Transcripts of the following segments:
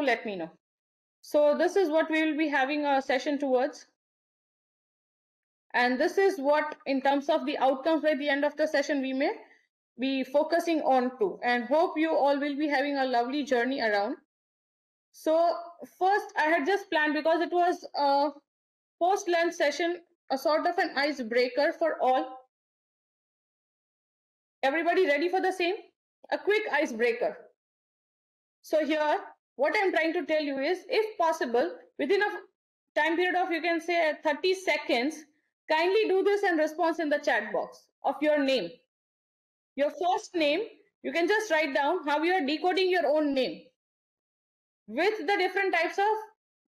let me know. So this is what we will be having a session towards. And this is what, in terms of the outcomes by the end of the session, we may be focusing on to. And hope you all will be having a lovely journey around. So first, I had just planned, because it was a post-lunch session, a sort of an icebreaker for all. Everybody ready for the same? A quick icebreaker. So here, what I'm trying to tell you is, if possible, within a time period of, you can say, 30 seconds, kindly do this and respond in the chat box of your name. Your first name, you can just write down how you are decoding your own name with the different types of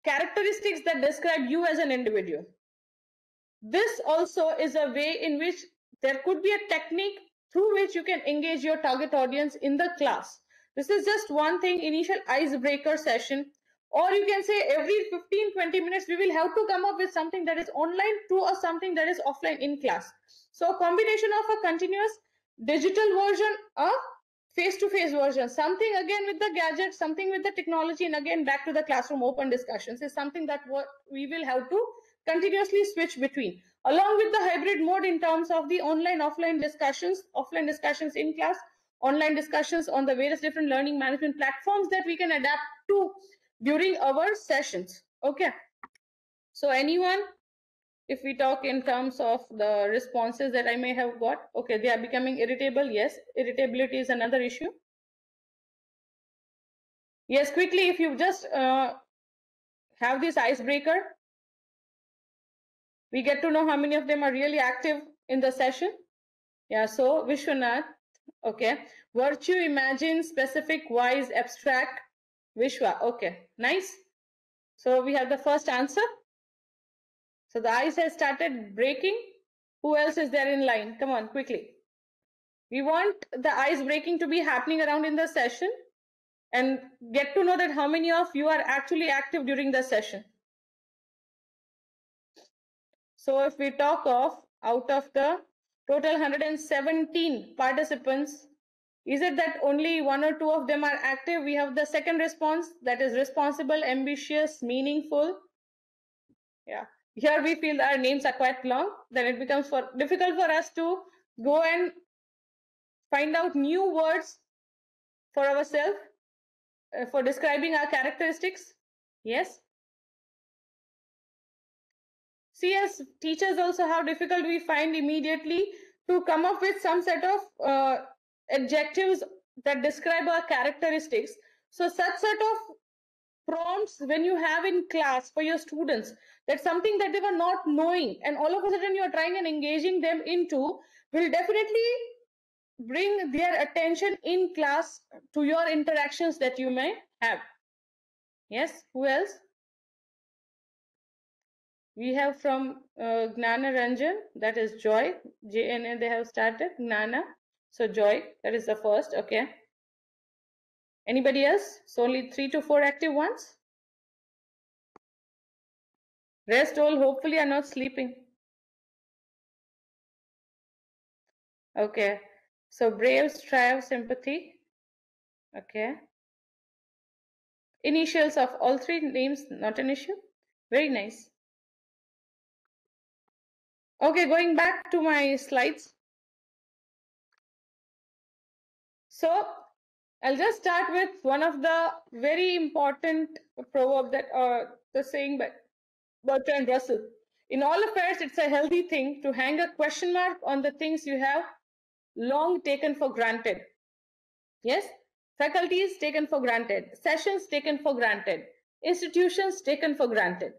characteristics that describe you as an individual. This also is a way in which there could be a technique through which you can engage your target audience in the class. This is just one thing, initial icebreaker session. Or you can say every 15-20 minutes, we will have to come up with something that is online to or something that is offline in class. So a combination of a continuous digital version, a face-to-face version, something again with the gadgets, something with the technology, and again back to the classroom open discussions is something that what we will have to continuously switch between, along with the hybrid mode in terms of the offline discussions in class, online discussions on the various different learning management platforms that we can adapt to during our sessions. Okay, so anyone, if we talk in terms of the responses that I may have got, okay, they are becoming irritable. Yes, irritability is another issue. Yes, quickly, if you just have this icebreaker, we get to know how many of them are really active in the session. Yeah, so Vishwanath, okay. Virtue, imagine, specific, wise, abstract. Vishwa, okay, nice. So we have the first answer. So the ice has started breaking. Who else is there in line? Come on, quickly. We want the ice breaking to be happening around in the session and get to know that how many of you are actually active during the session. So if we talk of out of the total 117 participants, is it that only one or two of them are active? We have the second response, that is responsible, ambitious, meaningful. Yeah, here we feel our names are quite long, then it becomes difficult for us to go and find out new words for ourselves for describing our characteristics. Yes. See, as teachers also, how difficult we find immediately to come up with some set of adjectives that describe our characteristics. So such set of prompts when you have in class for your students, that's something that they were not knowing, and all of a sudden you are trying and engaging them into, will definitely bring their attention in class to your interactions that you may have. Yes, who else? We have from Gnana Ranjan, that is Joy. JNA they have started, Gnana. So Joy, that is the first, okay. Anybody else? So only 3 to 4 active ones. Rest all hopefully are not sleeping. Okay. So brave, strive, sympathy. Okay. Initials of all 3 names, not an issue. Very nice. Okay, going back to my slides. So I'll just start with one of the very important proverb that the saying by Bertrand Russell. In all affairs, it's a healthy thing to hang a question mark on the things you have long taken for granted. Yes, faculties taken for granted, sessions taken for granted, institutions taken for granted.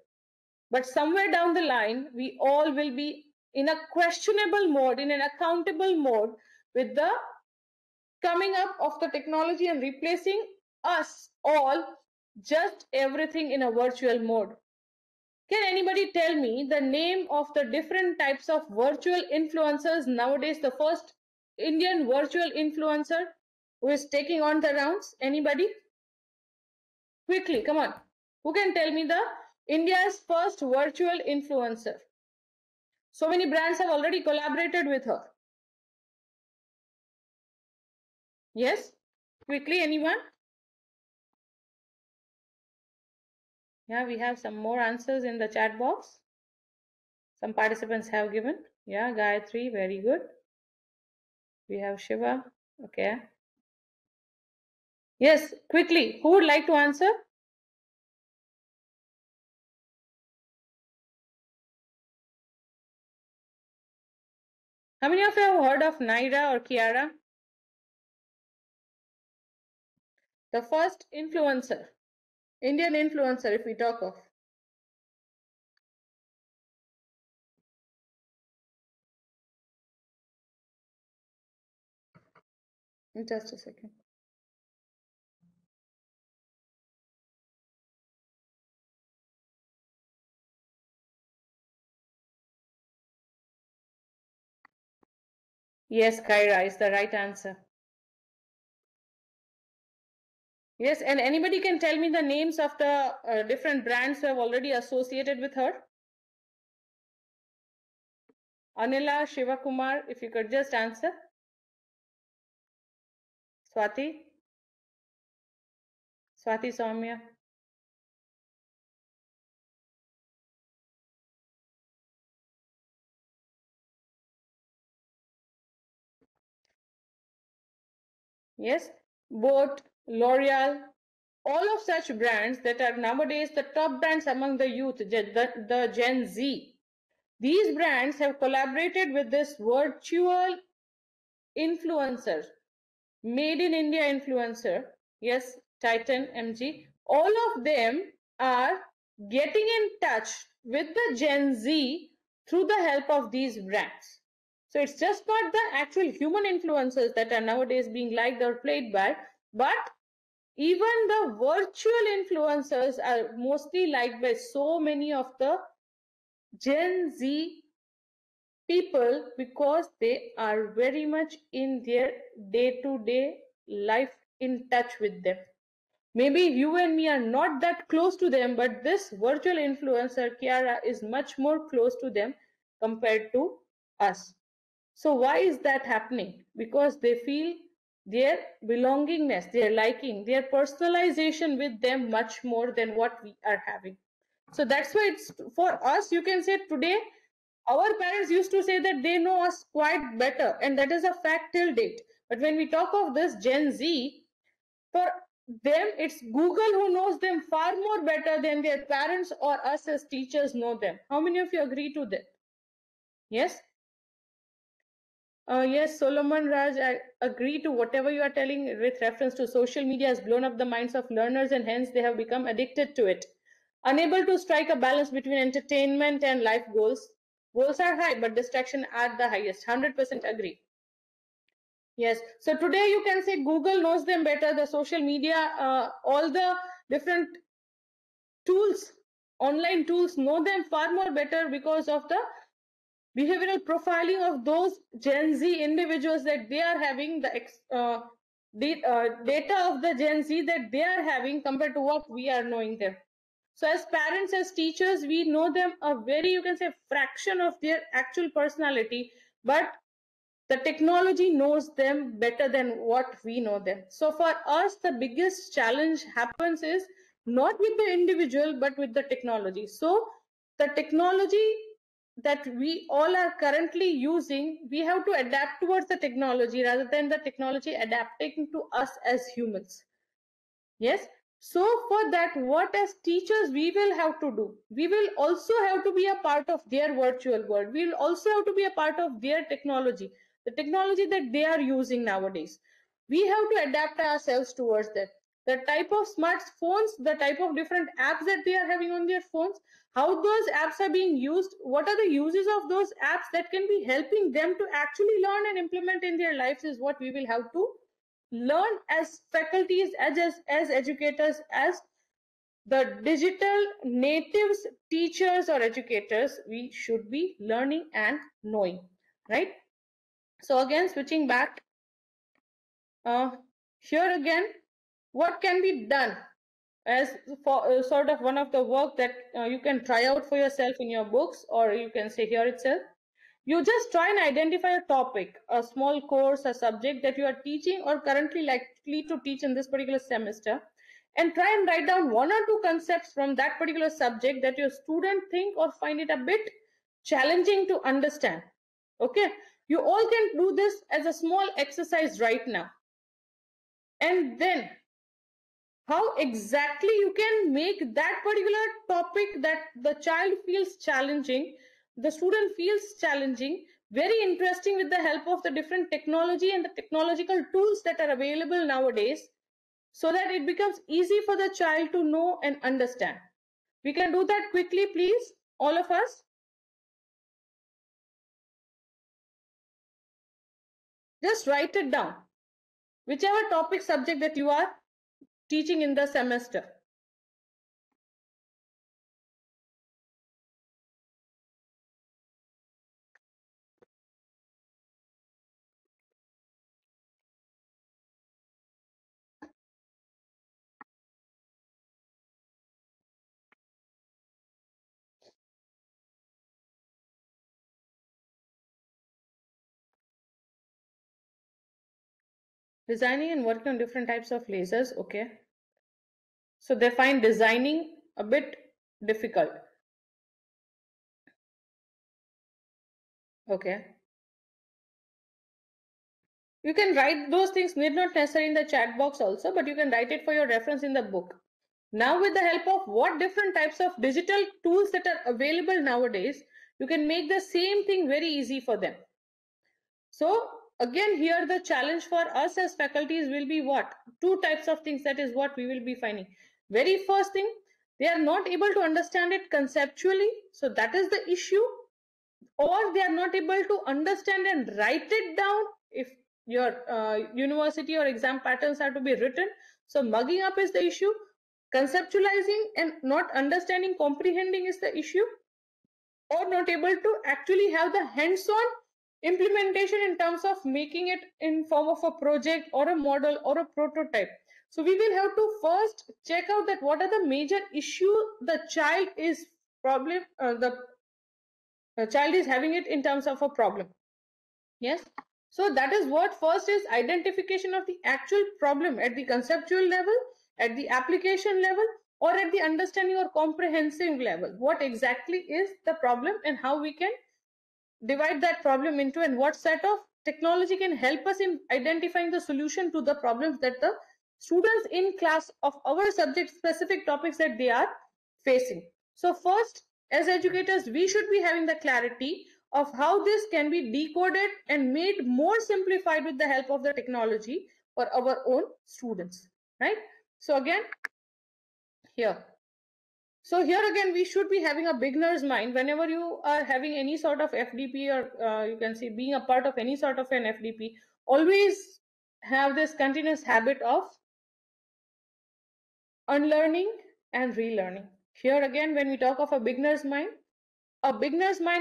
But somewhere down the line, we all will be in a questionable mode, in an accountable mode, with the coming up of the technology and replacing us all, just everything in a virtual mode. Can anybody tell me the name of the different types of virtual influencers nowadays? The first Indian virtual influencer who is taking on the rounds? Anybody? Quickly, come on. Who can tell me the India's first virtual influencer? So many brands have already collaborated with her. Yes? Quickly, anyone? Yeah, we have some more answers in the chat box. Some participants have given. Yeah, Gayatri, very good. We have Shiva. Okay. Yes, quickly. Who would like to answer? How many of you have heard of Naira or Kiara? The first influencer, Indian influencer, if we talk of. Just a second. Yes, Kyra is the right answer. Yes, and anybody can tell me the names of the different brands who have already associated with her? Anila, Shivakumar, if you could just answer. Swati? Swati Soumya? Yes, Boat, L'Oreal, all of such brands that are nowadays the top brands among the youth, the Gen Z. These brands have collaborated with this virtual influencer, made in India influencer. Yes, Titan MG. All of them are getting in touch with the Gen Z through the help of these brands. So it's just not the actual human influencers that are nowadays being liked or played by, but even the virtual influencers are mostly liked by so many of the Gen Z people because they are very much in their day-to-day life in touch with them. Maybe you and me are not that close to them, but this virtual influencer, Kiara, is much more close to them compared to us. So why is that happening? Because they feel their belongingness, their liking, their personalization with them much more than what we are having. So that's why it's for us, you can say today, our parents used to say that they know us quite better, and that is a fact till date. But when we talk of this Gen Z, for them, it's Google who knows them far more better than their parents or us as teachers know them. How many of you agree to that? Yes? Yes, Solomon Raj, I agree to whatever you are telling with reference to social media has blown up the minds of learners and hence they have become addicted to it. Unable to strike a balance between entertainment and life goals. Goals are high, but distraction are the highest. 100% agree. Yes. So today you can say Google knows them better, the social media, all the different tools, online tools know them far more better because of the behavioral profiling of those Gen Z individuals that they are having, the data of the Gen Z that they are having compared to what we are knowing them. So as parents, as teachers, we know them a very, you can say, fraction of their actual personality, but the technology knows them better than what we know them. So for us, the biggest challenge happens is not with the individual, but with the technology. So the technology that we all are currently using, we have to adapt towards the technology rather than the technology adapting to us as humans. Yes. So for that, what as teachers we will have to do? We will also have to be a part of their virtual world. We will also have to be a part of their technology, the technology that they are using nowadays. We have to adapt ourselves towards that. The type of smartphones, the type of different apps that they are having on their phones, how those apps are being used, what are the uses of those apps that can be helping them to actually learn and implement in their lives is what we will have to learn as faculties, as educators, as the digital natives, teachers or educators, we should be learning and knowing, right? So again, switching back, uh, here again, what can be done as for sort of one of the work that you can try out for yourself in your books, or you can say here itself. You just try and identify a topic, a small course, a subject that you are teaching or currently likely to teach in this particular semester, and try and write down one or two concepts from that particular subject that your student think or find it a bit challenging to understand. Okay, you all can do this as a small exercise right now. And then how exactly you can make that particular topic that the child feels challenging, the student feels challenging, very interesting with the help of the different technology and the technological tools that are available nowadays, so that it becomes easy for the child to know and understand. We can do that quickly, please, all of us. Just write it down, whichever topic subject that you are teaching in the semester. Designing and working on different types of lasers. Okay, so they find designing a bit difficult. Okay, you can write those things, need not necessarily in the chat box also, but you can write it for your reference in the book. Now with the help of what different types of digital tools that are available nowadays, you can make the same thing very easy for them. So again, here the challenge for us as faculties will be what? Two types of things, that is what we will be finding. Very first thing, they are not able to understand it conceptually, so that is the issue. Or they are not able to understand and write it down if your university or exam patterns are to be written. So mugging up is the issue. Conceptualizing and not understanding, comprehending is the issue, or not able to actually have the hands-on implementation in terms of making it in form of a project or a model or a prototype. So we will have to first check out that what are the major issues the child is the child is having it in terms of a problem. Yes, so that is what first is identification of the actual problem at the conceptual level, at the application level, or at the understanding or comprehensive level. What exactly is the problem and how we can divide that problem into, and what set of technology can help us in identifying the solution to the problems that the students in class of our subject specific topics that they are facing. So first, as educators, we should be having the clarity of how this can be decoded and made more simplified with the help of the technology for our own students, right? So again, here, so here again, we should be having a beginner's mind whenever you are having any sort of FDP, or you can see being a part of any sort of an FDP. Always have this continuous habit of unlearning and relearning. Here again, when we talk of a beginner's mind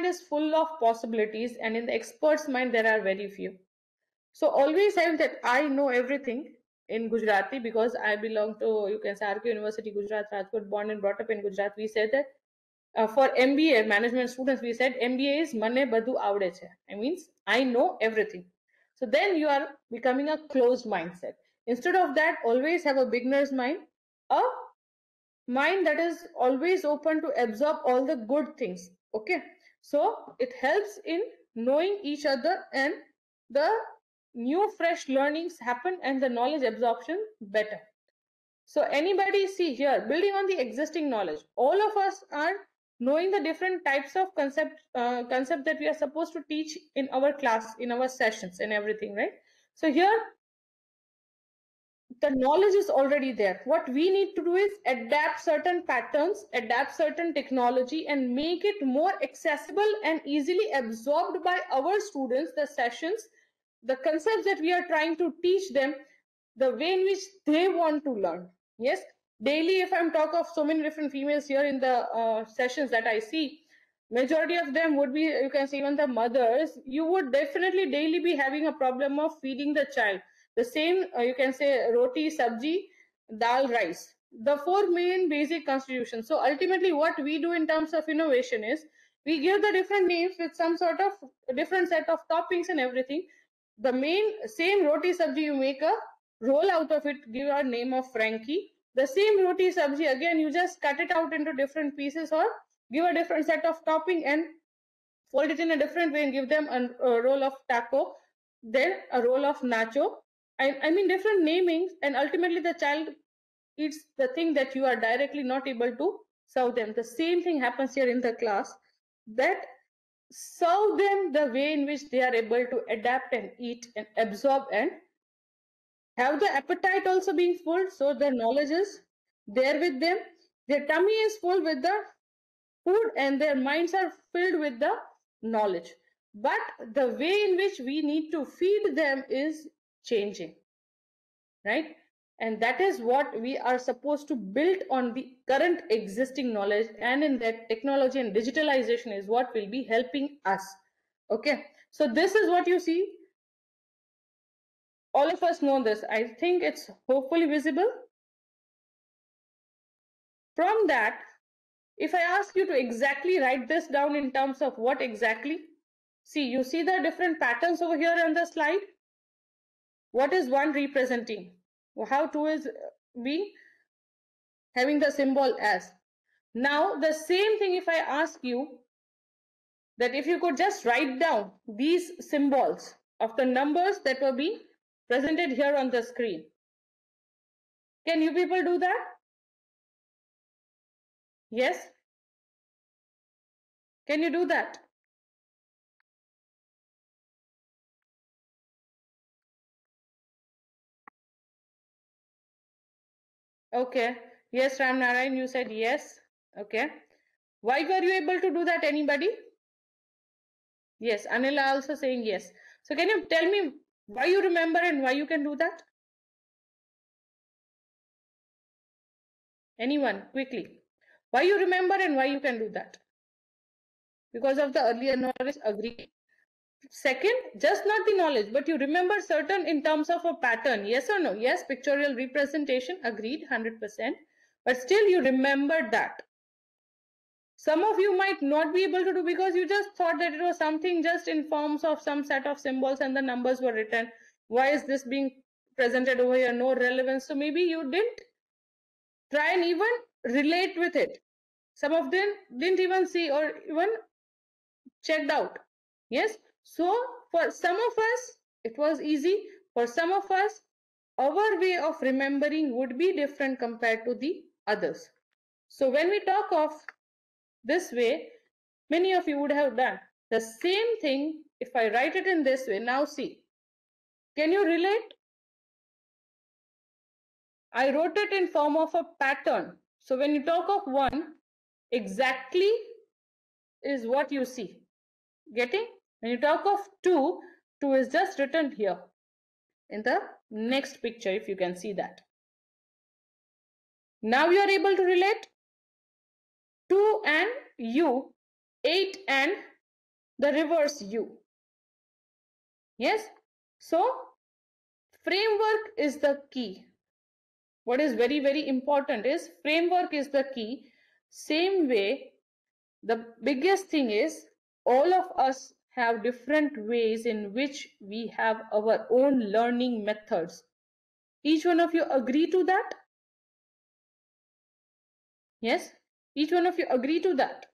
is full of possibilities, and in the expert's mind, there are very few. So always have that I know everything in Gujarati, because I belong to, you can say, RK University, Gujarat, Rajkot, born and brought up in Gujarat. We say that for MBA management students, we said MBA is મને બધું આવડે છે. It means I know everything. So then you are becoming a closed mindset. Instead of that, always have a beginner's mind, a mind that is always open to absorb all the good things. Okay, so it helps in knowing each other, and the new fresh learnings happen and the knowledge absorption better. So anybody see here, building on the existing knowledge, all of us are knowing the different types of concept that we are supposed to teach in our class, in our sessions and everything, right? So here the knowledge is already there. What we need to do is adapt certain patterns, adapt certain technology, and make it more accessible and easily absorbed by our students, the sessions, the concepts that we are trying to teach them, the way in which they want to learn. Yes, daily, if I'm talk of so many different females here in the sessions that I see, majority of them would be, you can see, even the mothers, you would definitely daily be having a problem of feeding the child the same, you can say, roti, sabji, dal, rice, the four main basic constitutions. So ultimately what we do in terms of innovation is we give the different names with some sort of different set of toppings and everything. The main same roti sabji, you make a roll out of it, give a name of Frankie, The same roti sabji, again, you just cut it out into different pieces or give a different set of topping and fold it in a different way and give them a roll of taco, then a roll of nacho. I mean, different namings, and ultimately the child eats the thing that you are directly not able to serve them. The same thing happens here in the class, that serve them the way in which they are able to adapt and eat and absorb and have the appetite also being full, so the knowledge is there with them. Their tummy is full with the food and their minds are filled with the knowledge. But the way in which we need to feed them is changing, right? And that is what we are supposed to build on the current existing knowledge, and in that technology and digitalization is what will be helping us. Okay, so this is what you see. All of us know this. I think it's hopefully visible. From that, if I ask you to exactly write this down in terms of what exactly, see, you see the different patterns over here on the slide. What is one representing? How two is being having the symbol as. Now, the same thing if I ask you that if you could just write down these symbols of the numbers that were being presented here on the screen. Can you people do that? Yes? Can you do that? Okay. Yes, Ram Narayan, you said yes. Okay. Why were you able to do that? Anybody? Yes, Anila also saying yes. So can you tell me why you remember and why you can do that? Anyone, quickly. Why you remember and why you can do that? Because of the earlier knowledge, agree. Second, just not the knowledge, but you remember certain in terms of a pattern. Yes or no? Yes, pictorial representation, agreed, 100%. But still you remembered that. Some of you might not be able to do because you just thought that it was something just in forms of some set of symbols and the numbers were written. Why is this being presented over here? No relevance. So maybe you didn't try and even relate with it. Some of them didn't even see or even checked out. Yes. So for some of us, it was easy. For some of us, our way of remembering would be different compared to the others. So when we talk of this way, many of you would have done the same thing if I write it in this way. Now see, can you relate? I wrote it in form of a pattern. So when you talk of one, exactly is what you see. Getting? When you talk of two, two is just written here in the next picture, if you can see that. Now you are able to relate 2 and U, 8 and the reverse U. Yes? So, framework is the key. What is very, very important is framework is the key. Same way, the biggest thing is all of us have different ways in which we have our own learning methods. Each one of you agree to that? Yes? Each one of you agree to that?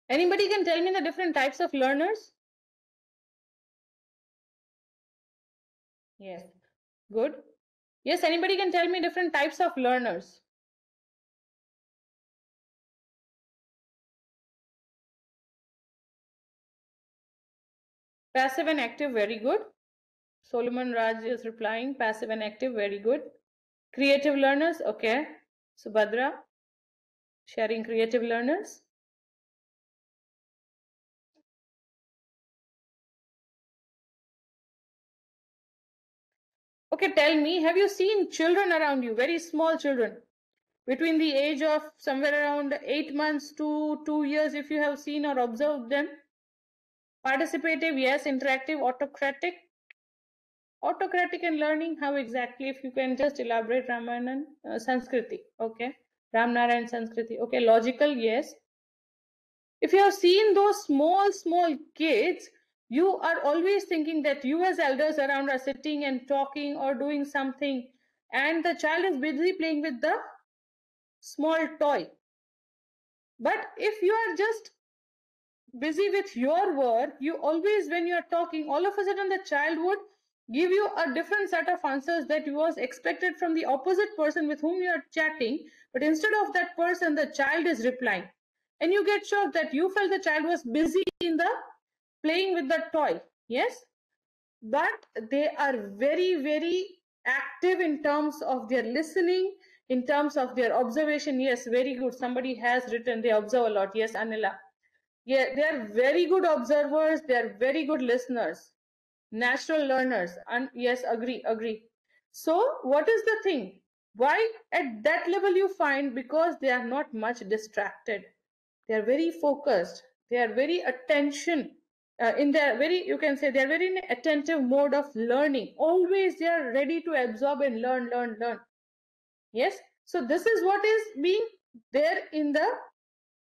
Anybody can tell me the different types of learners? Yes. Good. Yes, anybody can tell me different types of learners? Passive and active, very good. Solomon Raj is replying, passive and active, very good. Creative learners, okay. Subhadra, sharing creative learners. Okay, tell me, have you seen children around you, very small children, between the age of somewhere around 8 months to 2 years, if you have seen or observed them? Participative, yes. Interactive, autocratic. Autocratic and learning, how exactly? If you can just elaborate, Ramanan. Sanskriti, okay. Ramnarayan Sanskriti, okay. Logical, yes. If you have seen those small kids, you are always thinking that you as elders around are sitting and talking or doing something, and the child is busy playing with the small toy. But if you are just busy with your work, you always, when you are talking, all of a sudden the child would give you a different set of answers that was expected from the opposite person with whom you are chatting. But instead of that person, the child is replying. And you get shocked that you felt the child was busy in the playing with the toy. Yes, but they are very active in terms of their listening, in terms of their observation. Yes, very good. Somebody has written they observe a lot. Yes, Anila. Yeah, they are very good observers. They are very good listeners, natural learners. And yes, agree. So what is the thing? Why at that level you find? Because they are not much distracted. They are very focused. They are very attention. In their very, you can say they are very in attentive mode of learning. Always they are ready to absorb and learn. Yes. So this is what is being there in the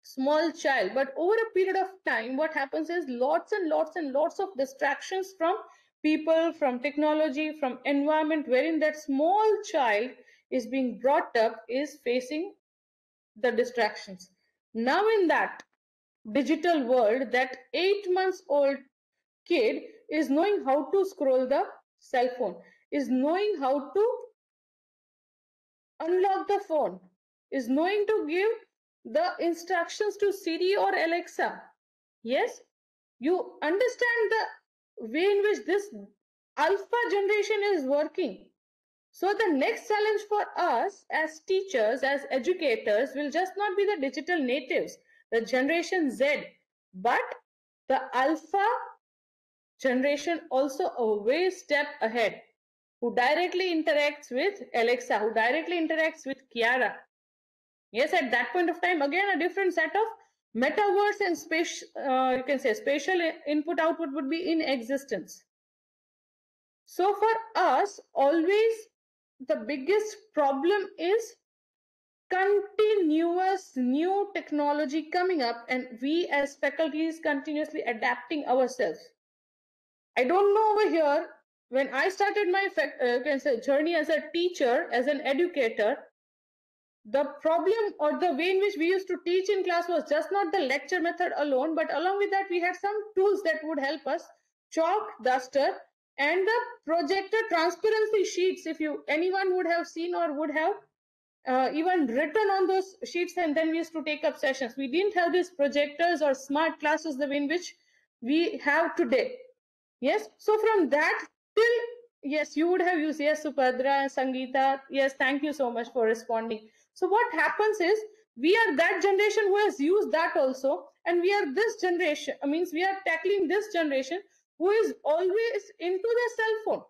small child. But over a period of time, what happens is lots of distractions from people, from technology, from environment wherein that small child is being brought up is facing the distractions. Now in that digital world, that 8 months old kid is knowing how to scroll the cell phone, is knowing how to unlock the phone, is knowing to give the instructions to Siri or Alexa. Yes, you understand the way in which this alpha generation is working. So the next challenge for us as teachers, as educators, will just not be the digital natives, the generation Z, but the alpha generation also a way step ahead, who directly interacts with Alexa, who directly interacts with Kiara. Yes, at that point of time, again, a different set of metaverse and space, you can say spatial input output would be in existence. So for us, always the biggest problem is continuous new technology coming up, and we as faculties continuously adapting ourselves. I don't know over here, when I started my can say journey as a teacher, as an educator, the problem or the way in which we used to teach in class was just not the lecture method alone, but along with that we had some tools that would help us: chalk, duster, and the projector transparency sheets. If you anyone would have seen or would have even written on those sheets, and then we used to take up sessions. We didn't have these projectors or smart classes the way in which we have today. Yes, so from that till, yes, you would have used, yes, Supadra, Sangeeta, yes, thank you so much for responding. So what happens is, we are that generation who has used that also, and we are this generation, means we are tackling this generation who is always into the cell phone.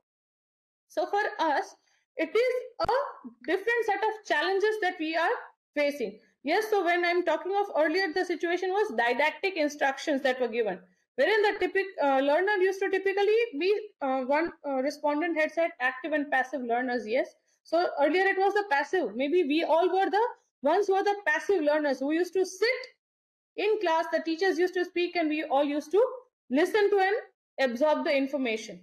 So for us, it is a different set of challenges that we are facing. Yes, so when I'm talking of earlier, the situation was didactic instructions that were given, wherein the learner used to typically be, one respondent had said active and passive learners. Yes, so earlier it was the passive. Maybe we all were the ones who were the passive learners who used to sit in class, the teachers used to speak, and we all used to listen to and absorb the information.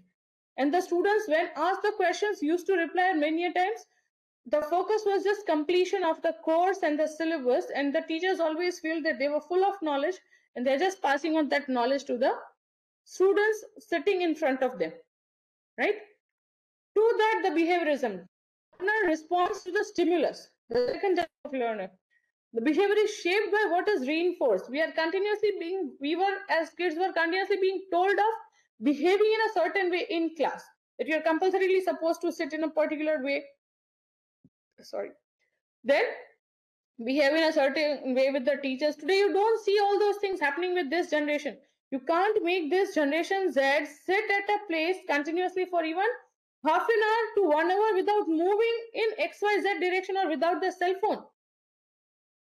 And the students, when asked the questions, used to reply many a times. The focus was just completion of the course and the syllabus, and the teachers always feel that they were full of knowledge and they're just passing on that knowledge to the students sitting in front of them, right? To that, the behaviorism. Learner responds to the stimulus, the second type of learner. The behavior is shaped by what is reinforced. We were as kids were continuously being told of behaving in a certain way in class, that you're compulsorily supposed to sit in a particular way. Sorry. Then behave in a certain way with the teachers. Today, you don't see all those things happening with this generation. You can't make this generation Z sit at a place continuously for even half an hour to 1 hour without moving in XYZ direction or without the cell phone.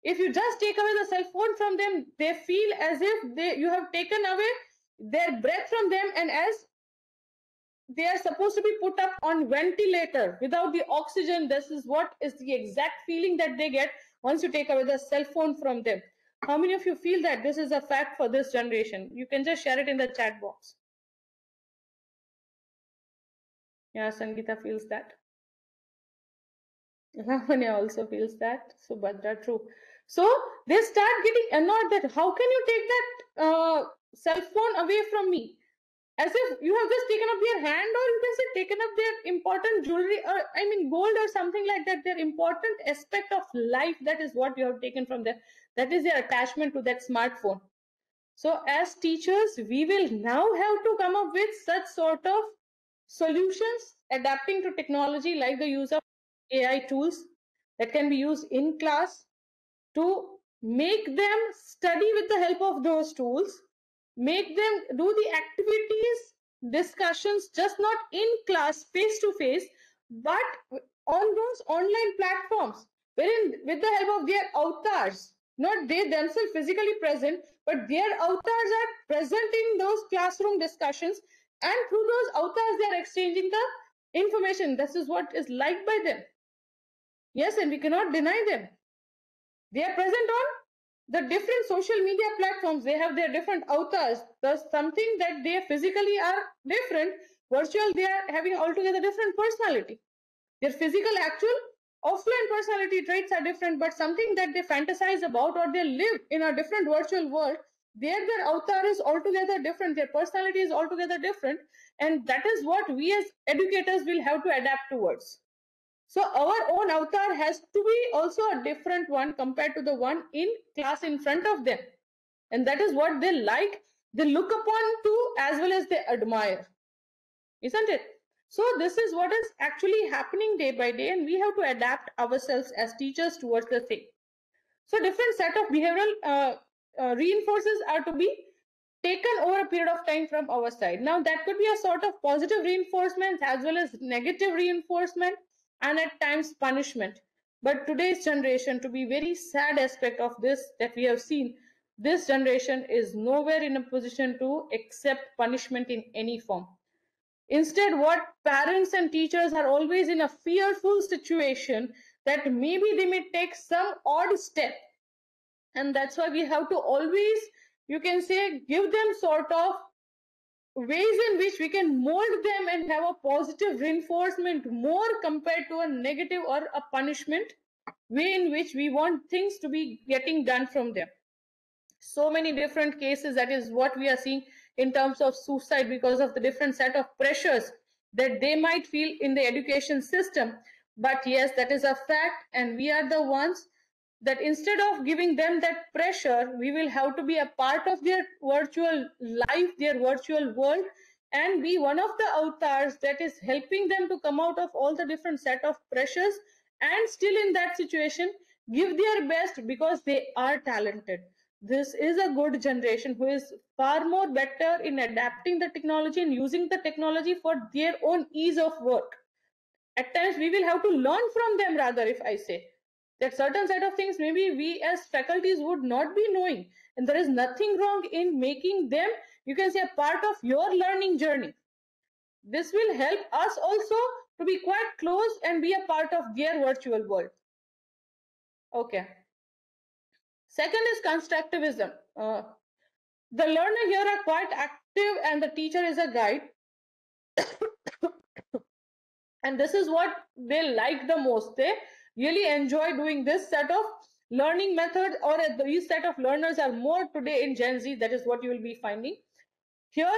If you just take away the cell phone from them, they feel as if you have taken away their breath from them, and as they are supposed to be put up on ventilator without the oxygen. This is what is the exact feeling that they get once you take away the cell phone from them. How many of you feel that this is a fact for this generation? You can just share it in the chat box. Yeah, Sangeeta feels that. Lavanya also feels that. Subhadra, true. So they start getting annoyed that how can you take that cell phone away from me? As if you have just taken up their hand, or you can say taken up their important jewelry, or I mean gold or something like that, their important aspect of life. That is what you have taken from them. That is their attachment to that smartphone. So as teachers, we will now have to come up with such sort of solutions adapting to technology, like the use of AI tools that can be used in class to make them study with the help of those tools, make them do the activities, discussions, just not in class face to face, but on those online platforms, wherein with the help of their avatars, not they themselves physically present, but their avatars are present in those classroom discussions, and through those avatars they are exchanging the information. This is what is liked by them. Yes, and we cannot deny them. They are present on the different social media platforms. They have their different avatars. There's something that they physically are different. Virtual, they are having altogether different personality. Their physical, actual, offline personality traits are different, but something that they fantasize about or they live in a different virtual world, their avatar is altogether different. Their personality is altogether different. And that is what we as educators will have to adapt towards. So our own avatar has to be also a different one compared to the one in class in front of them. And that is what they like, they look upon to, as well as they admire. Isn't it? So this is what is actually happening day by day, and we have to adapt ourselves as teachers towards the same. So different set of behavioral reinforces are to be taken over a period of time from our side. Now that could be a sort of positive reinforcement as well as negative reinforcement, and at times punishment. But today's generation, to be very sad aspect of this that we have seen, this generation is nowhere in a position to accept punishment in any form. Instead, what parents and teachers are always in a fearful situation that maybe they may take some odd step, and that's why we have to always, you can say, give them sort of ways in which we can mold them and have a positive reinforcement more compared to a negative or a punishment way in which we want things to be getting done from them. So many different cases, that is what we are seeing in terms of suicide because of the different set of pressures that they might feel in the education system. But yes, that is a fact, and we are the ones that instead of giving them that pressure, we will have to be a part of their virtual life, their virtual world, and be one of the avatars that is helping them to come out of all the different set of pressures, and still in that situation give their best because they are talented. This is a good generation who is far more better in adapting the technology and using the technology for their own ease of work. At times we will have to learn from them, rather, if I say that certain set of things maybe we as faculties would not be knowing, and there is nothing wrong in making them, you can say, a part of your learning journey. This will help us also to be quite close and be a part of their virtual world. Okay. Second is constructivism. The learner here are quite active and the teacher is a guide. And this is what they like the most. They really enjoy doing this set of learning method, or these set of learners are more today in Gen Z. That is what you will be finding. Here,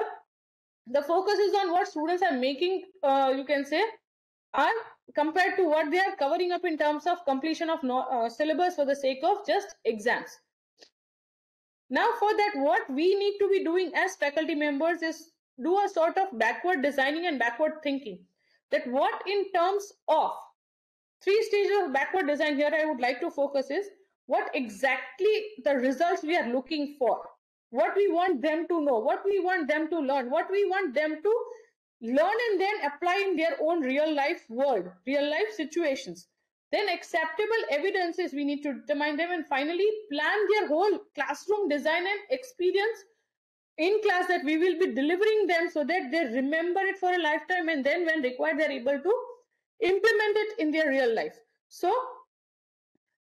the focus is on what students are making, you can say, are compared to what they are covering up in terms of completion of syllabus for the sake of just exams. Now for that, what we need to be doing as faculty members is do a sort of backward designing and backward thinking. That what in terms of three stages of backward design here I would like to focus is what exactly the results we are looking for, what we want them to know, what we want them to learn, what we want them to learn and then apply in their own real life world, real life situations. Then acceptable evidences we need to determine them, and finally plan their whole classroom design and experience in class that we will be delivering them so that they remember it for a lifetime, and then when required they're able to implement it in their real life. So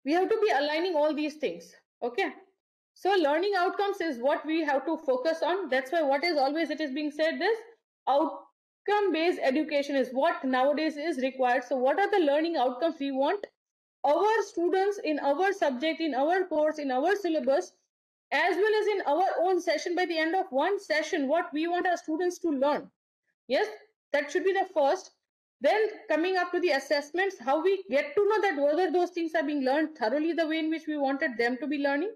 we have to be aligning all these things. Okay. So learning outcomes is what we have to focus on. That's why what is always it is being said, this outcome based education is what nowadays is required. So what are the learning outcomes we want our students in our subject, in our course, in our syllabus, as well as in our own session? By the end of one session, what we want our students to learn? Yes, that should be the first. Then coming up to the assessments, how we get to know that whether those things are being learned thoroughly the way in which we wanted them to be learning.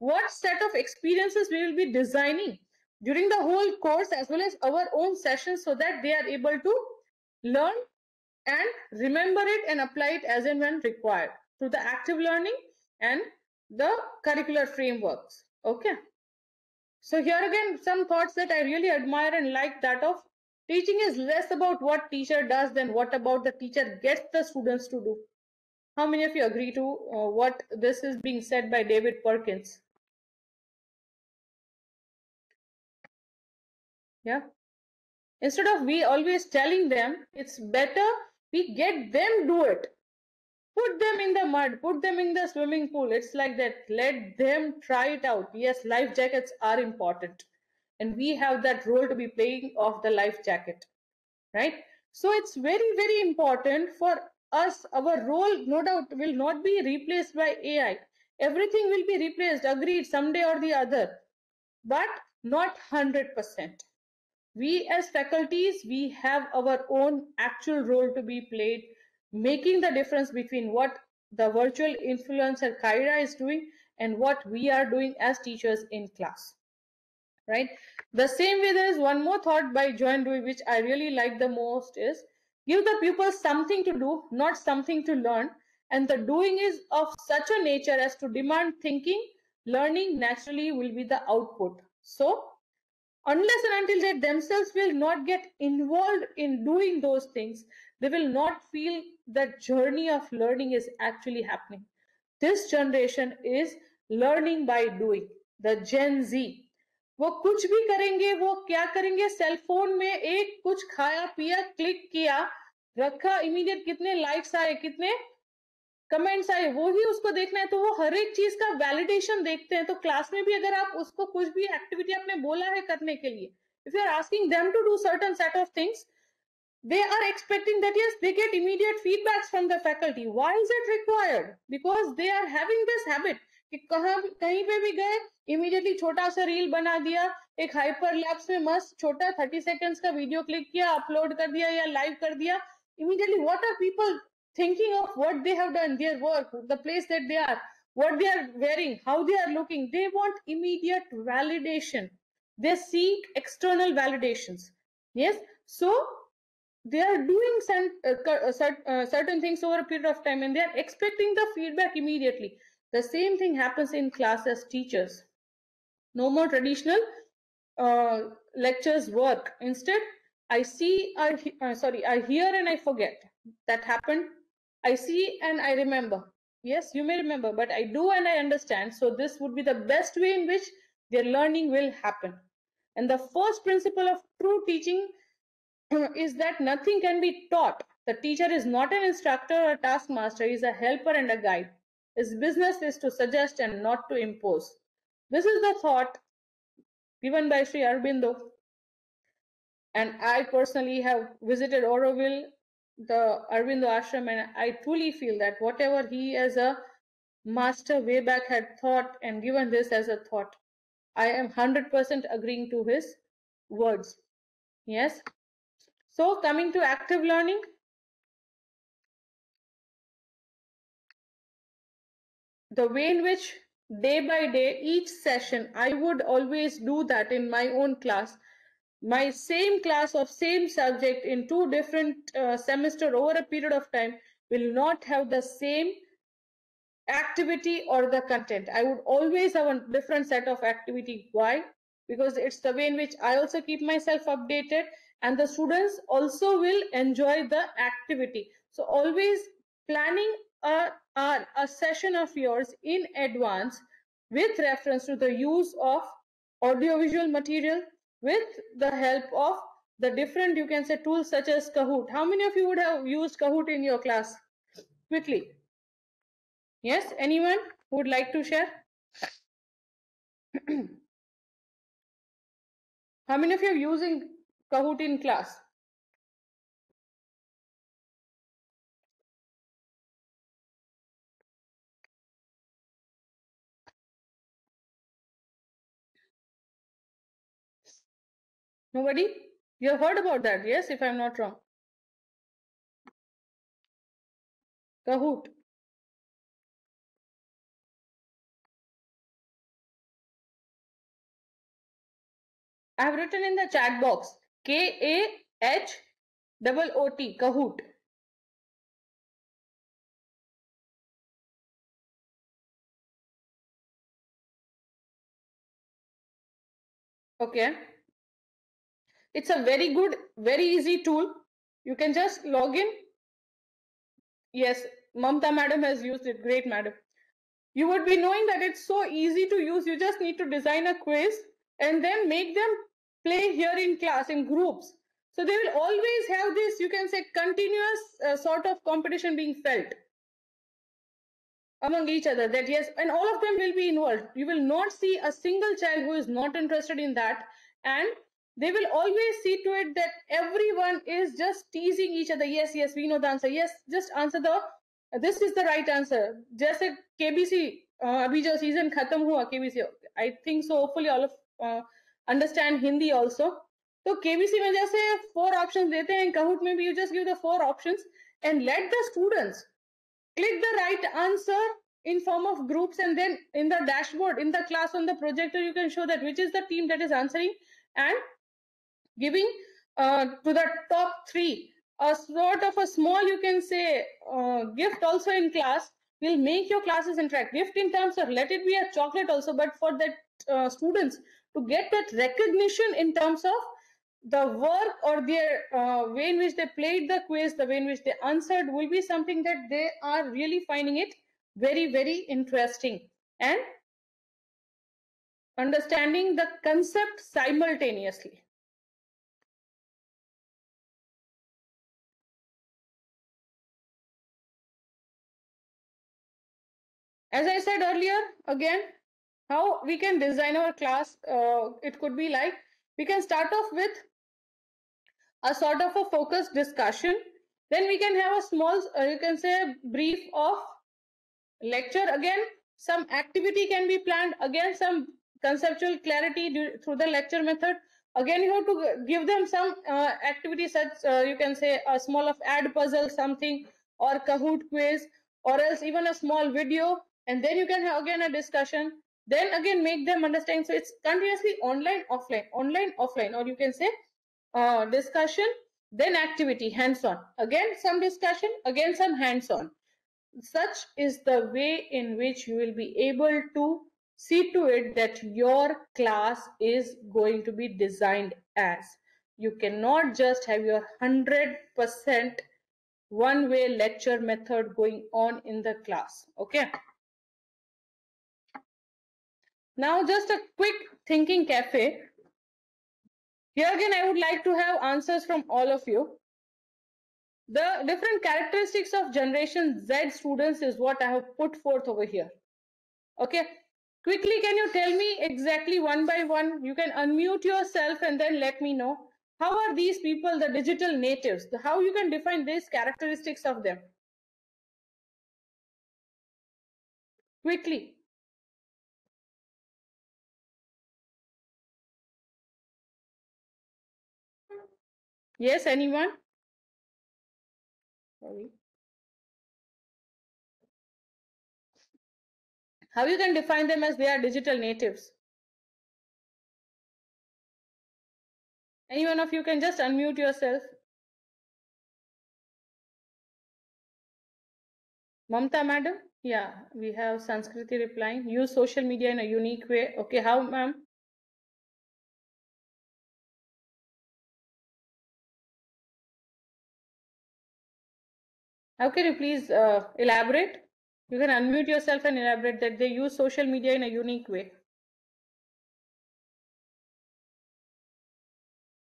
What set of experiences we will be designing during the whole course as well as our own sessions, so that they are able to learn and remember it and apply it as and when required through the active learning and the curricular frameworks. Okay. So here again, some thoughts that I really admire and like, that of teaching is less about what teacher does than what about the teacher gets the students to do. How many of you agree to what this is being said by David Perkins? Yeah. Instead of we always telling them, it's better we get them do it. Put them in the mud, put them in the swimming pool. It's like that. Let them try it out. Yes, life jackets are important. And we have that role to be playing of the life jacket, right? So it's very, very important for us. Our role, no doubt, will not be replaced by AI. Everything will be replaced, agreed, someday or the other, but not 100%. We as faculties, we have our own actual role to be played, making the difference between what the virtual influencer Kyra is doing and what we are doing as teachers in class, right? The same way, there is one more thought by Joan Dewey which I really like the most, is give the pupils something to do, not something to learn, and the doing is of such a nature as to demand thinking. Learning naturally will be the output. So unless and until they themselves will not get involved in doing those things, they will not feel that journey of learning is actually happening. This generation is learning by doing. The Gen Z, वो कुछ भी करेंगे, वो क्या करेंगे, cell phone में एक कुछ खाया पिया क्लिक किया रखा, इमीडिएट कितने लाइक्स आए, कितने कमेंट्स आए, वो ही उसको देखना है। तो वो हर एक चीज का वैलिडेशन देखते हैं। तो क्लास में भी अगर आप उसको कुछ भी एक्टिविटी आपने बोला है करने के लिए, if you are asking them to do certain set of things, they are expecting that yes, they get immediate feedbacks from the faculty. Why is it required? Because they are having this habit कि कहीं पे भी गए, immediately छोटा सा reel बना दिया, एक हाइपर लैप्स में मस्त छोटा 30 सेकंड्स का वीडियो क्लिक किया, अपलोड कर दिया या लाइव कर दिया। Immediately what are people thinking of what they have done, their work, the place that they are, what they are wearing, how they are looking? They want immediate validation. They seek external validations. Yes. So they are doing certain things over a period of time, and they are expecting the feedback immediately. The same thing happens in class as teachers. No more traditional lectures work. Instead, I see, I hear and I forget. That happened. I see and I remember. Yes, you may remember, but I do and I understand. So this would be the best way in which their learning will happen. And the first principle of true teaching is that nothing can be taught. The teacher is not an instructor or a taskmaster, he is a helper and a guide. His business is to suggest and not to impose. This is the thought given by Sri Aurobindo. And I personally have visited Auroville, the Aurobindo ashram, and I truly feel that whatever he as a master way back had thought and given this as a thought, I am 100% agreeing to his words. Yes. So coming to active learning, the way in which day by day, each session, I would always do that in my own class. My same class of same subject in two different semester over a period of time will not have the same activity or the content. I would always have a different set of activity. Why? Because it's the way in which I also keep myself updated, and the students also will enjoy the activity. So always planning a session of yours in advance with reference to the use of audiovisual material, with the help of the different, you can say, tools such as Kahoot. How many of you would have used Kahoot in your class? Quickly. Yes, anyone who would like to share? How many of you are using Kahoot in class? Nobody? You have heard about that, yes, if I'm not wrong. Kahoot. I have written in the chat box Kahoot, Kahoot. Okay. It's a very good, very easy tool. You can just log in. Yes, Mamta madam has used it. Great, madam. You would be knowing that it's so easy to use. You just need to design a quiz and then make them play here in class in groups. So they will always have this, you can say, continuous sort of competition being felt among each other, that yes, and all of them will be involved. You will not see a single child who is not interested in that, and they will always see to it that everyone is just teasing each other. Yes, yes, we know the answer. Yes, just answer the, this is the right answer. Just like KBC, abhi jo season khatam hua KBC, I think so, hopefully all of understand Hindi also. तो KBC में जैसे 4 options देते हैं, Kahoot में भी you just give the 4 options and let the students click the right answer in form of groups, and then in the dashboard in the class on the projector you can show that which is the team that is answering, and giving to the top 3 a sort of a small, you can say, gift also in class will make your classes interact. Gift in terms of, let it be a chocolate also, but for that students to get that recognition in terms of the work or their way in which they played the quiz, the way in which they answered, will be something that they are really finding it very, very interesting and understanding the concept simultaneously. As I said earlier, again, how we can design our class, it could be like, we can start off with a sort of a focused discussion. Then we can have a small, you can say, brief of lecture. Again, some activity can be planned. Again, some conceptual clarity through the lecture method. Again, you have to give them some activity such, you can say, a small of ad puzzle, something, or Kahoot quiz, or else even a small video. And then you can have again a discussion. Then again, make them understand. So it's continuously online, offline, or you can say discussion, then activity, hands-on. Again, some discussion, again, some hands-on. Such is the way in which you will be able to see to it that your class is going to be designed as. You cannot just have your 100% one-way lecture method going on in the class. Okay. Now, just a quick thinking cafe. Here again, I would like to have answers from all of you. The different characteristics of Generation Z students is what I have put forth over here. Okay, quickly, can you tell me exactly one by one? You can unmute yourself and then let me know. How are these people the digital natives? How you can define these characteristics of them? Quickly. Yes, anyone? Sorry. How you can define them as they are digital natives? Any one of you can just unmute yourself. Mamta madam? Yeah, we have Sanskriti replying. Use social media in a unique way. Okay, how, ma'am? How can you please elaborate? You can unmute yourself and elaborate that they use social media in a unique way.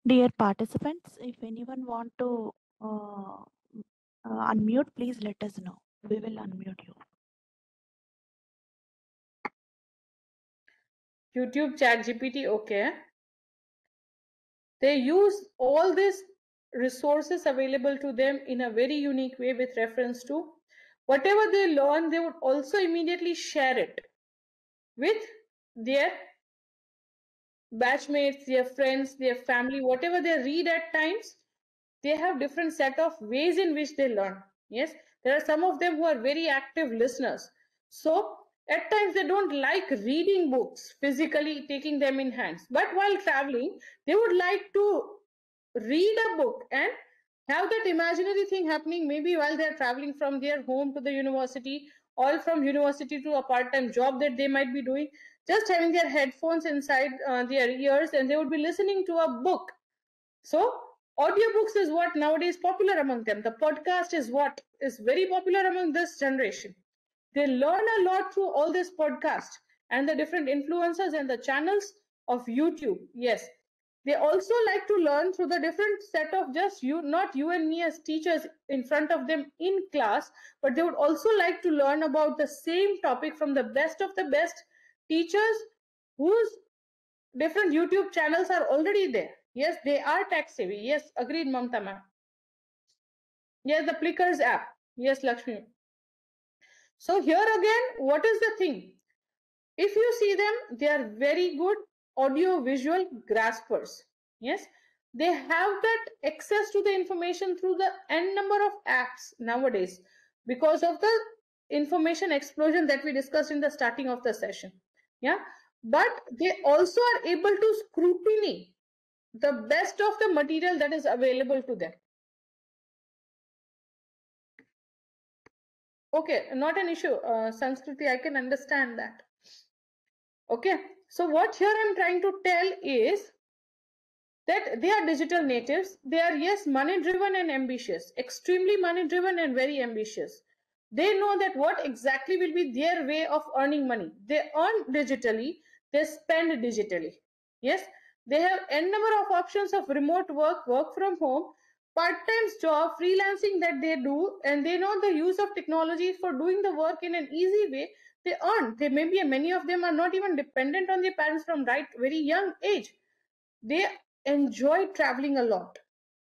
Dear participants, if anyone want to unmute, please let us know. We will unmute you. YouTube, Chat GPT, okay. They use all these resources available to them in a very unique way with reference to whatever they learn, they would also immediately share it with their batchmates, their friends, their family, whatever they read at times, they have different set of ways in which they learn. Yes, there are some of them who are very active listeners. So at times they don't like reading books, physically taking them in hands. But while traveling, they would like to read a book and have that imaginary thing happening maybe while they're traveling from their home to the university or from university to a part-time job that they might be doing, just having their headphones inside their ears, and they would be listening to a book. So audiobooks is what nowadays popular among them. The podcast is what is very popular among this generation. They learn a lot through all this podcast and the different influencers and the channels of YouTube. Yes, they also like to learn through the different set of just you, not you and me as teachers in front of them in class, but they would also like to learn about the same topic from the best teachers whose different YouTube channels are already there. Yes, they are tech savvy. Yes, agreed, Mamta ma'am. Yes, the Plickers app. Yes, Lakshmi. So here again, what is the thing? If you see them, they are very good audio visual graspers. Yes, they have that access to the information through the n number of apps nowadays because of the information explosion that we discussed in the starting of the session. Yeah, but they also are able to scrutiny the best of the material that is available to them. Okay, not an issue, Sanskriti, I can understand that. Okay, so what here I'm trying to tell is that they are digital natives. They are, yes, money driven and ambitious, extremely money driven and very ambitious. They know that what exactly will be their way of earning money. They earn digitally, they spend digitally. Yes, they have n number of options of remote work, work from home, part-time job, freelancing that they do, and they know the use of technology for doing the work in an easy way. They earn. They maybe many of them are not even dependent on their parents from right very young age. They enjoy traveling a lot,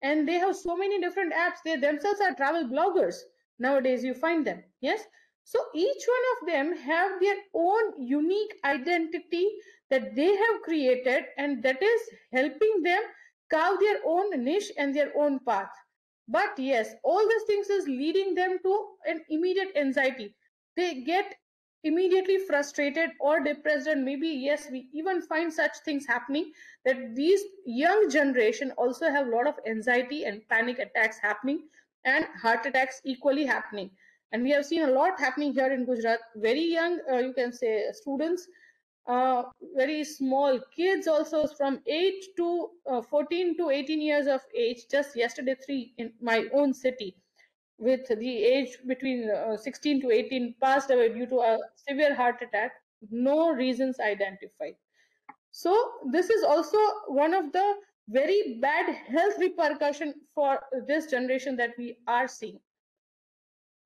and they have so many different apps. They themselves are travel bloggers nowadays, you find them. Yes, so each one of them have their own unique identity that they have created, and that is helping them carve their own niche and their own path. But yes, all these things is leading them to an immediate anxiety. They get immediately frustrated or depressed, and maybe, yes, we even find such things happening that these young generation also have a lot of anxiety and panic attacks happening, and heart attacks equally happening. And we have seen a lot happening here in Gujarat. Very young, you can say, students, very small kids also from 8 to 14 to 18 years of age. Just yesterday, 3 in my own city with the age between 16 to 18 passed away due to a severe heart attack. No reasons identified. So this is also one of the very bad health repercussion for this generation that we are seeing.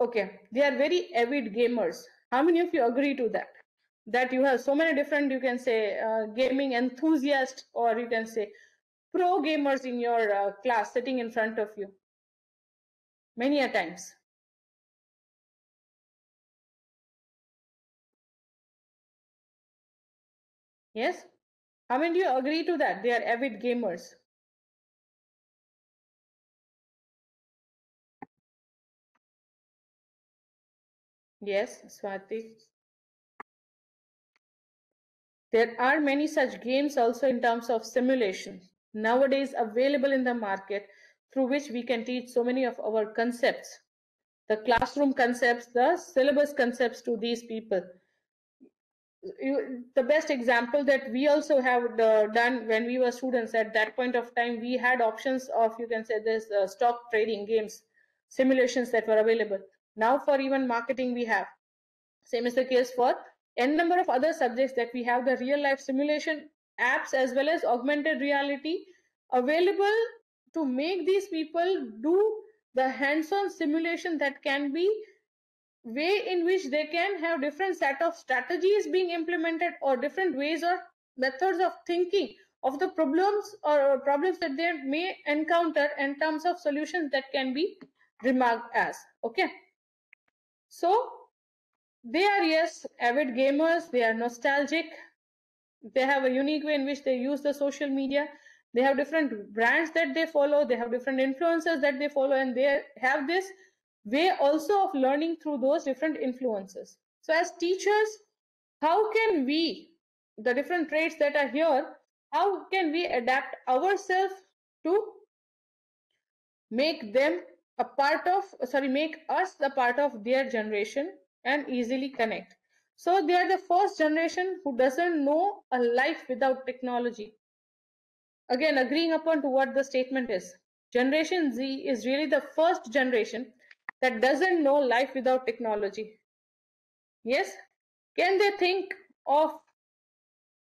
Okay, they are very avid gamers. How many of you agree to that? That you have so many different, you can say, gaming enthusiasts, or you can say pro gamers in your class sitting in front of you many a times. Yes, how many of you agree to that? They are avid gamers. Yes, Swati. There are many such games also in terms of simulation nowadays available in the market, through which we can teach so many of our concepts, the classroom concepts, the syllabus concepts to these people. The best example that we also have done when we were students at that point of time, we had options of, you can say, this stock trading games, simulations that were available. Now for even marketing we have. Same is the case for n number of other subjects that we have the real life simulation apps as well as augmented reality available to make these people do the hands-on simulation that can be way in which they can have different set of strategies being implemented or different ways of methods of thinking of the problems or problems that they may encounter in terms of solutions that can be remarked as. Okay, so they are, yes, avid gamers, they are nostalgic, they have a unique way in which they use the social media, they have different brands that they follow, they have different influencers that they follow, and they have this way also of learning through those different influences. So as teachers, how can we, the different traits that are here, how can we adapt ourselves to make them a part of, sorry, make us the part of their generation and easily connect? So they are the first generation who doesn't know a life without technology. Again, agreeing upon to what the statement is, Generation Z is really the first generation that doesn't know life without technology. Yes, can they think of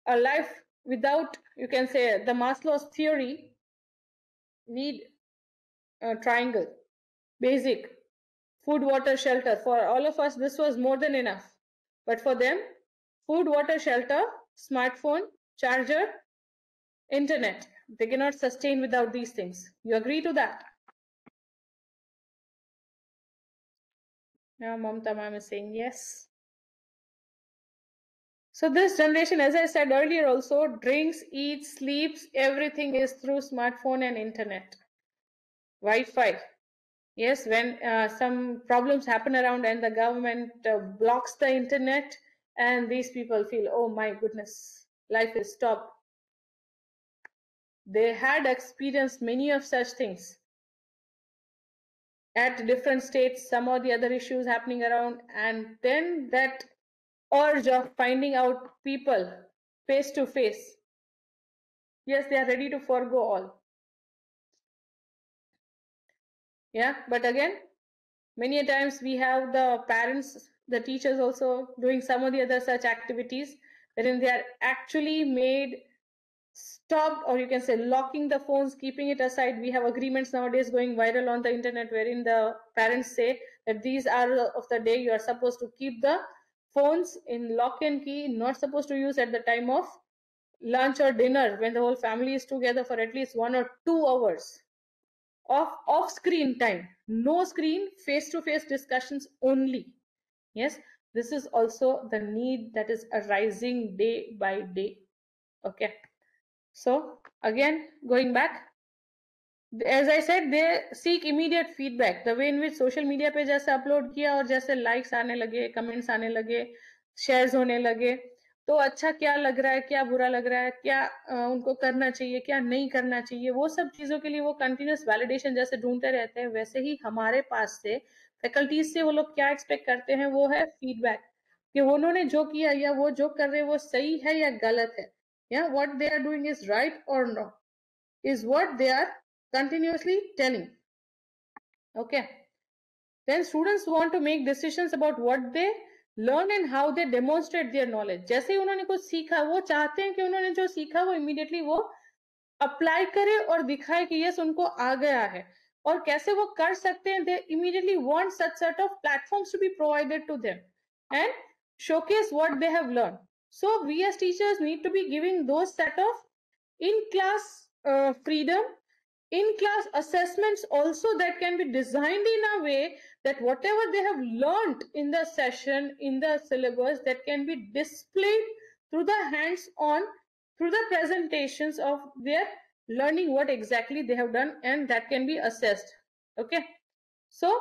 a life without, you can say, the Maslow's theory, need a triangle, basic, food, water, shelter? For all of us, this was more than enough. But for them, food, water, shelter, smartphone, charger, internet, they cannot sustain without these things. You agree to that? Yeah, Mamta ma'am is saying yes. So this generation, as I said earlier also, drinks, eats, sleeps, everything is through smartphone and internet. Wi-Fi. Yes, when some problems happen around and the government blocks the internet, and these people feel, oh my goodness, life is stopped. They had experienced many of such things at different states, some or the other issues happening around, and then that urge of finding out people face to face. Yes, they are ready to forego all. Yeah, but again, many a times we have the parents, the teachers also doing some of the other such activities wherein they are actually made stopped, or you can say locking the phones, keeping it aside. We have agreements nowadays going viral on the internet wherein the parents say that these hours of the day you are supposed to keep the phones in lock and key, not supposed to use at the time of lunch or dinner when the whole family is together for at least 1 or 2 hours of off screen time, no screen, face to face discussions only. Yes, this is also the need that is arising day by day. Okay, so again, going back, as I said, they seek immediate feedback. The way in which social media पे जैसे upload किया और जैसे likes आने लगे, comments आने लगे, shares होने लगे, तो अच्छा क्या लग रहा है, क्या बुरा लग रहा है, क्या उनको करना चाहिए, क्या नहीं करना चाहिए, वो सब चीजों के लिए वो continuous validation जैसे ढूंढते रहते हैं, वैसे ही हमारे पास से फैकल्टीज से वो लोग क्या एक्सपेक्ट करते हैं, वो है फीडबैक, कि उन्होंने जो किया या वो जो कर रहे हैं वो सही है या गलत है, या what they are doing is right or not, is what they are continuously telling. Okay, then students want to make decisions about what they learn and how they demonstrate their knowledge. जैसे ही उन्होंने कुछ सीखा, वो चाहते हैं कि उन्होंने जो सीखा वो immediately वो अप्लाई करे और दिखाए कि यस उनको आ गया है, और कैसे वो कर सकते हैं. They immediately want such sort of platforms to be provided to them and showcase what they have learned. So we as teachers need to be giving those set of in class freedom, in class assessments also, that can be designed in a way that whatever they have learned in the session, in the syllabus, that can be displayed through the hands on, through the presentations of their learning, what exactly they have done, and that can be assessed. Okay, so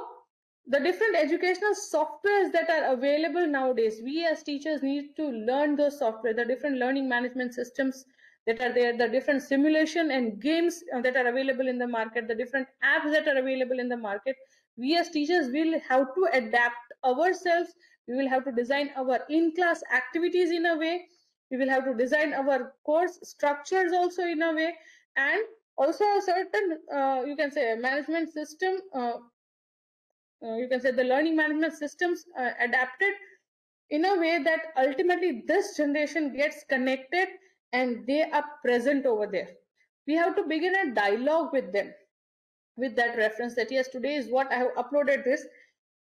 the different educational softwares that are available nowadays, we as teachers need to learn those software, the different learning management systems that are there, the different simulation and games that are available in the market, the different apps that are available in the market. We as teachers will have to adapt ourselves. We will have to design our in-class activities in a way. We will have to design our course structures also in a way, and also a certain, you can say, management system, you can say the learning management systems adapted in a way that ultimately this generation gets connected and they are present over there. We have to begin a dialogue with them with that reference that yes, today is what I have uploaded this,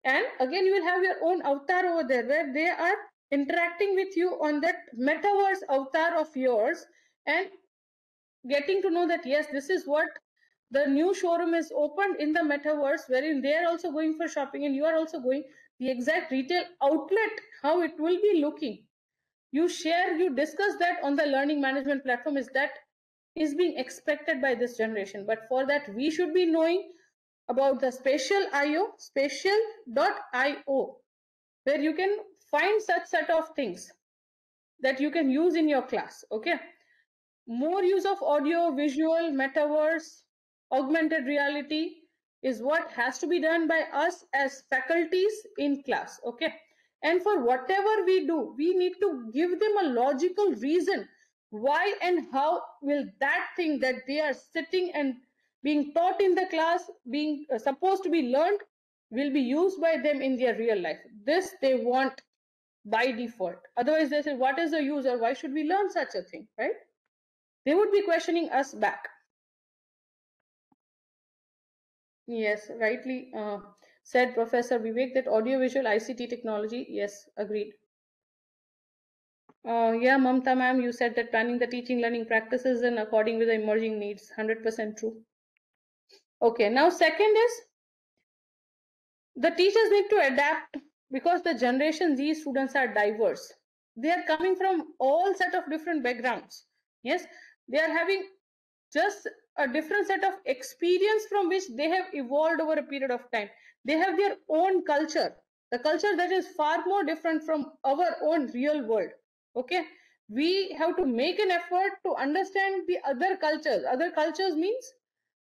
and again you will have your own avatar over there where they are interacting with you on that metaverse avatar of yours and getting to know that yes, this is what the new showroom is opened in the metaverse, wherein they are also going for shopping and you are also going, the exact retail outlet, how it will be looking. You share, you discuss that on the learning management platform, is that is being expected by this generation. But for that, we should be knowing about the spatial.io, spatial.io, where you can find such set of things that you can use in your class. Okay, more use of audio, visual, metaverse, augmented reality is what has to be done by us as faculties in class. Okay, and for whatever we do, we need to give them a logical reason why and how will that thing that they are sitting and being taught in the class, being supposed to be learned, will be used by them in their real life. This they want by default. Otherwise, they say, what is the use, or why should we learn such a thing, right? They would be questioning us back. Yes, rightly said Professor Vivek that audiovisual ICT technology, yes, agreed. Yeah, Mamta ma'am, you said that planning the teaching learning practices and according with the emerging needs, 100% true. Okay, now second is the teachers need to adapt because the generation these students are diverse. They are coming from all set of different backgrounds. Yes, they are having just a different set of experience from which they have evolved over a period of time. They have their own culture, the culture that is far more different from our own real world. Okay, we have to make an effort to understand the other cultures. Other cultures means,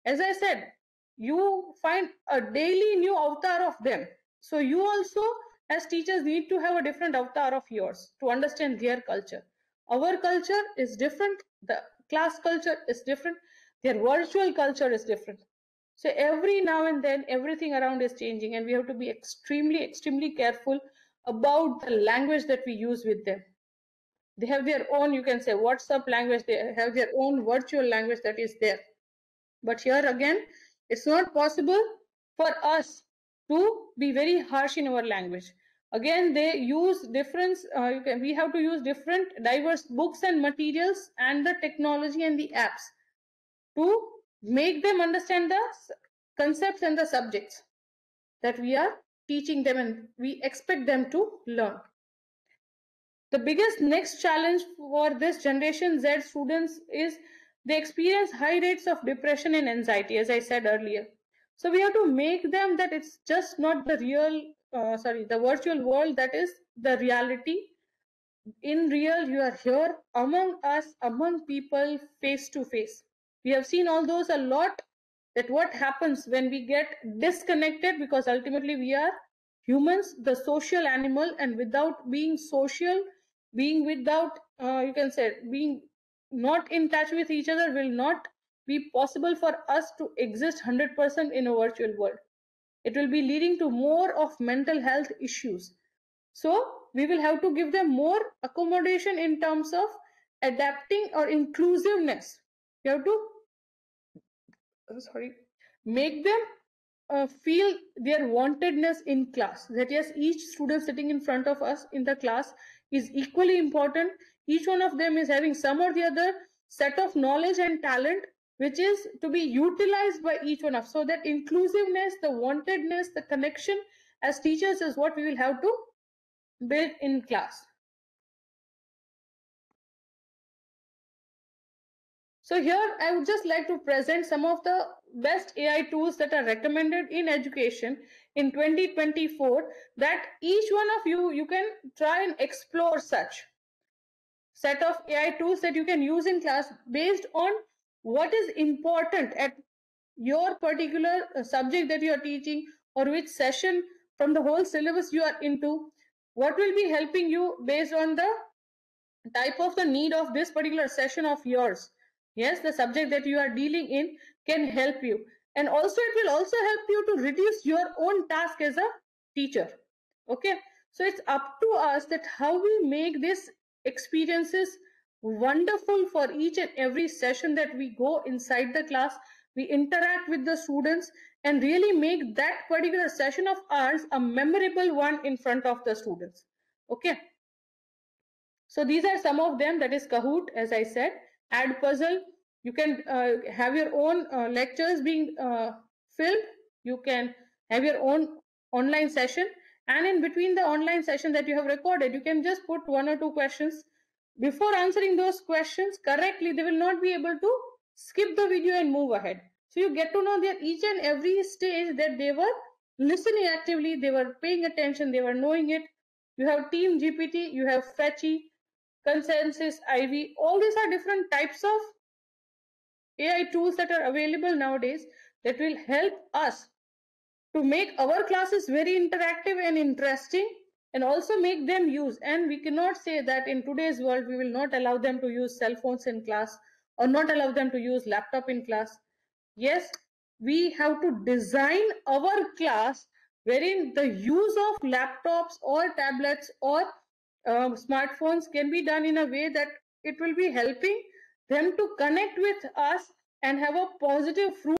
as I said, you find a daily new avatar of them. So you also, as teachers, need to have a different avatar of yours to understand their culture. Our culture is different, the class culture is different, their virtual culture is different. So every now and then, everything around is changing, and we have to be extremely careful about the language that we use with them. They have their own, you can say, WhatsApp language, they have their own virtual language that is there. But here again, it's not possible for us to be very harsh in our language. Again, they use different, we have to use different diverse books and materials and the technology and the apps to make them understand the concepts and the subjects that we are teaching them and we expect them to learn. The biggest next challenge for this generation Z students is they experience high rates of depression and anxiety, as I said earlier. So we have to make them that it's just not the real, the virtual world that is the reality. In real, you are here among us, among people, face to face. We have seen all those a lot, that what happens when we get disconnected, because ultimately we are humans, the social animal, and without being social, being without, you can say, being not in touch with each other will not be possible for us to exist 100% in a virtual world. It will be leading to more of mental health issues. So we will have to give them more accommodation in terms of adapting or inclusiveness. We have to, make them feel their wantedness in class. That yes, each student sitting in front of us in the class is equally important. Each one of them is having some or the other set of knowledge and talent which is to be utilized by each one of us. So that inclusiveness, the wantedness, the connection as teachers is what we will have to build in class. So here I would just like to present some of the best AI tools that are recommended in education in 2024 that each one of you can try and explore such set of AI tools that you can use in class based on what is important at your particular subject that you are teaching, or which session from the whole syllabus you are into, what will be helping you based on the type of the need of this particular session of yours. Yes, the subject that you are dealing in can help you, and also it will also help you to reduce your own task as a teacher. Okay, so it's up to us that how we make this experiences wonderful for each and every session that we go inside the class, we interact with the students and really make that particular session of ours a memorable one in front of the students. Okay, So these are some of them. That is Kahoot, as I said. Add puzzle. You can have your own lectures being filmed. You can have your own online session, and in between the online session that you have recorded, you can just put one or two questions. Before answering those questions correctly, they will not be able to skip the video and move ahead. So you get to know that each and every stage that they were listening actively, they were paying attention, they were knowing it. You have Team GPT, you have Fetchy, Consensus, Ivy. All these are different types of AI tools that are available nowadays that will help us to make our classes very interactive and interesting, and also make them use. And we cannot say that in today's world we will not allow them to use cell phones in class or not allow them to use laptop in class. Yes, we have to design our class wherein the use of laptops or tablets or smartphones can be done in a way that it will be helping them to connect with us and have a positive fruit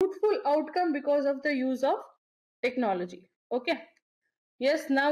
fruitful outcome because of the use of technology. Okay. Yes, now